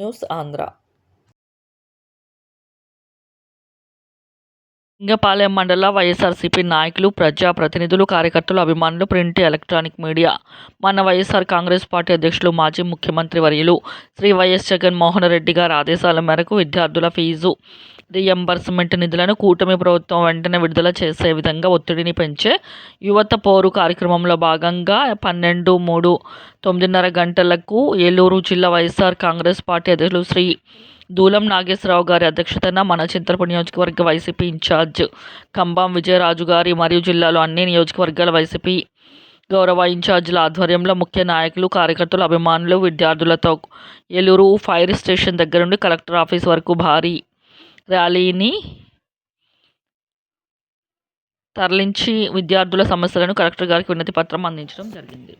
News Andhra. Lingapalem మండల వైఎస్ఆర్సీపీ నాయకులు, ప్రజా ప్రతినిధులు, కార్యకర్తలు, అభిమానులు, ప్రింట్, ఎలక్ట్రానిక్ మీడియా మన వైఎస్ఆర్ కాంగ్రెస్ పార్టీ అధ్యక్షులు, మాజీ ముఖ్యమంత్రి వర్యులు శ్రీ వైఎస్ జగన్మోహన్ రెడ్డి గారి ఆదేశాల మేరకు విద్యార్థుల ఫీజు రీయింబర్స్మెంట్ నిధులను కూటమి ప్రభుత్వం వెంటనే విడుదల చేసే విధంగా ఒత్తిడిని పెంచే యువత పోరు కార్యక్రమంలో భాగంగా 12/3 9:30 గంటలకు ఏలూరు జిల్లా వైఎస్ఆర్ కాంగ్రెస్ పార్టీ అధ్యక్షులు శ్రీ దూలం నాగేశ్వరరావు గారి అధ్యక్షతన మన చింతలపూడి నియోజకవర్గ వైసీపీ ఇన్ఛార్జ్ కంబం విజయరాజు గారి మరియు జిల్లాలో అన్ని నియోజకవర్గాల వైసీపీ గౌరవ ఇన్ఛార్జీల ఆధ్వర్యంలో ముఖ్య నాయకులు, కార్యకర్తలు, అభిమానులు, విద్యార్థులతో ఏలూరు ఫైర్ స్టేషన్ దగ్గర నుండి కలెక్టర్ ఆఫీస్ వరకు భారీ ర్యాలీని తరలించి విద్యార్థుల సమస్యలను కలెక్టర్ గారికి వినతి పత్రం అందించడం జరిగింది.